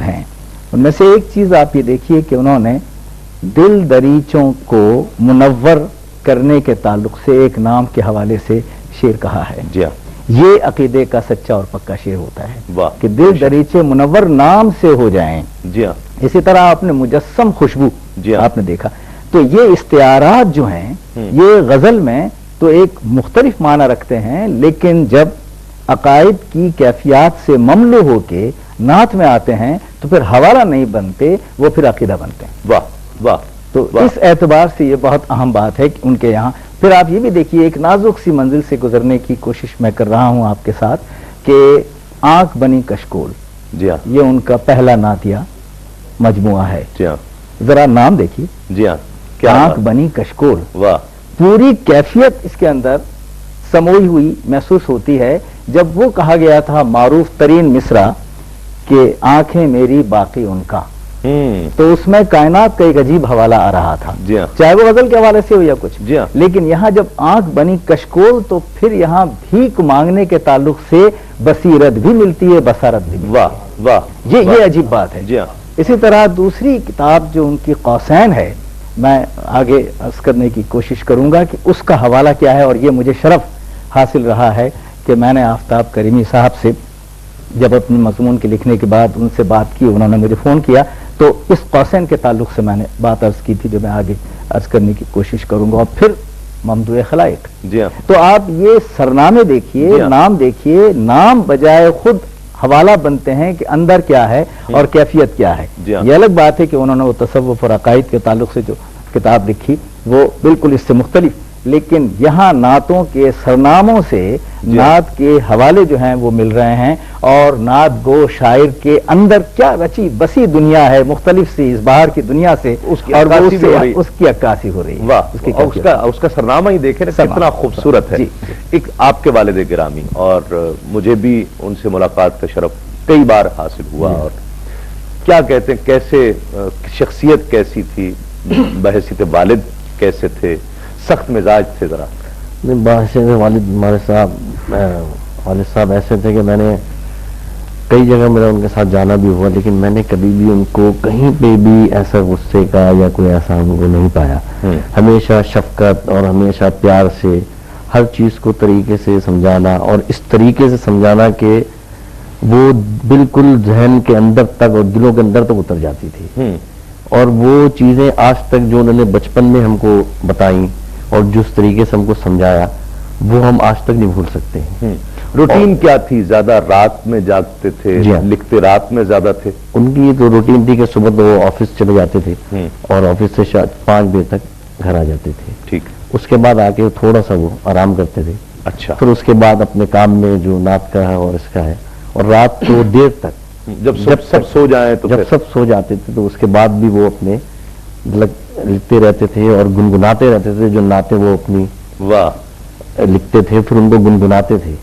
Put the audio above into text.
ہیں। ان میں سے ایک چیز آپ یہ دیکھیے کہ انہوں نے دل دریچوں کو منور کرنے کے تعلق سے ایک نام کے حوالے سے شعر کہا ہے. جی ہاں، یہ عقیدے کا سچا اور پکا شعر ہوتا ہے واہ، کہ دل دریچے منور نام سے ہو جائیں. جی ہاں، اسی طرح آپ نے مجسم خوشبو جی ہاں، آپ نے دیکھا. تو یہ استعارات جو ہیں یہ غزل میں تو ایک مختلف معنی رکھتے ہیں، لیکن جب عقائد کی کیفیات سے مملو ہو کے نعت میں آتے ہیں تو پھر حوالہ نہیں بنتے، وہ پھر عقیدہ بنتے ہیں. واہ واہ. تو اس اعتبار سے یہ بہت اہم بات ہے کہ ان کے یہاں. پھر آپ یہ بھی دیکھیے ایک نازک سی منزل سے گزرنے کی کوشش میں کر رہا ہوں آپ کے ساتھ کہ آنکھ بنی کشکول، جی ہاں، یہ ان کا پہلا نعتیہ مجموعہ ہے. جی ہاں، ذرا نام دیکھیے، جی ہاں، کیا آنکھ بنی کشکول. واہ، پوری کیفیت اس کے اندر سموئی ہوئی محسوس ہوتی ہے. جب وہ کہا گیا تھا معروف ترین مصرع کہ آنکھیں میری باقی ان کا، تو اس میں کائنات کا ایک عجیب حوالہ آ رہا تھا، جی ہاں، چاہے وہ غزل کے حوالے سے ہو یا کچھ. جی ہاں، لیکن یہاں جب آنکھ بنی کشکول تو پھر یہاں بھیک مانگنے کے تعلق سے بصیرت بھی ملتی ہے، بصارت بھی ملتی ہے. واہ واہ، یہ عجیب بات ہے. جی ہاں، اسی طرح دوسری کتاب جو ان کی قوسین ہے، میں آگے عرض کرنے کی کوشش کروں گا کہ اس کا حوالہ کیا ہے. اور یہ مجھے شرف حاصل رہا ہے کہ میں نے آفتاب کریمی صاحب سے جب اپنے مضمون کے لکھنے کے بعد ان سے بات کی، انہوں نے مجھے فون کیا تو اس قوسین کے تعلق سے میں نے بات عرض کی تھی جو میں آگے عرض کرنے کی کوشش کروں گا. اور پھر ممدوح خلائق. جی ہاں، تو آپ یہ سرنامے دیکھیے، جی ہاں، نام دیکھیے، نام بجائے خود حوالہ بنتے ہیں کہ اندر کیا ہے اور کیفیت کیا ہے. جی ہاں، یہ الگ بات ہے کہ انہوں نے وہ تصوف اور عقائد کے تعلق سے جو کتاب لکھی وہ بالکل اس سے مختلف، لیکن یہاں نعتوں کے سرناموں سے نعت کے حوالے جو ہیں وہ مل رہے ہیں. اور نعت گو شاعر کے اندر کیا رچی بسی دنیا ہے مختلف سی اس باہر کی دنیا سے، اس کی اور وہ عکاسی بھی ہو رہی ہے. اس کی عکاسی ہو رہی ہے. واہ، اس کا سرنامہ ہی دیکھیں کتنا خوبصورت ہے. جی. ایک آپ کے والد گرامی، اور مجھے بھی ان سے ملاقات کا شرف کئی بار حاصل ہوا. اور کیا کہتے ہیں، کیسے شخصیت کیسی تھی، بحیثیت والد کیسے تھے، سخت مزاج تھے؟ ذرا بحیثیت والد والد صاحب ایسے تھے کہ میں نے کئی جگہ میرا ان کے ساتھ جانا بھی ہوا، لیکن میں نے کبھی بھی ان کو کہیں پہ بھی ایسا غصے کا یا کوئی ایسا ان کو نہیں پایا. ہمیشہ شفقت اور ہمیشہ پیار سے ہر چیز کو طریقے سے سمجھانا، اور اس طریقے سے سمجھانا کہ وہ بالکل ذہن کے اندر تک اور دلوں کے اندر تک اتر جاتی تھی. اور وہ چیزیں آج تک جو انہوں نے بچپن میں ہم کو بتائیں اور جس طریقے سے ہم کو سمجھایا وہ ہم آج تک نہیں بھول سکتے ہیں. روٹین کیا تھی؟ زیادہ رات میں جاگتے تھے؟ جی ہاں. لکھتے رات میں زیادہ تھے؟ ان کی تو روٹین تھی کہ صبح تو وہ آفس چلے جاتے تھے اور آفس سے 5 بجے تک گھر آ جاتے تھے. ٹھیک. اس کے بعد آ کے تھوڑا سا وہ آرام کرتے تھے. اچھا. پھر اس کے بعد اپنے کام میں جو نعت کا ہے اور اس کا ہے، اور رات کو دیر تک جب سب سو جائیں تو جب سب سو جاتے تھے تو اس کے بعد بھی وہ اپنے لکھتے رہتے تھے اور گنگناتے رہتے تھے. جو نعتیں وہ اپنی واہ لکھتے تھے پھر ان کو گنگناتے تھے.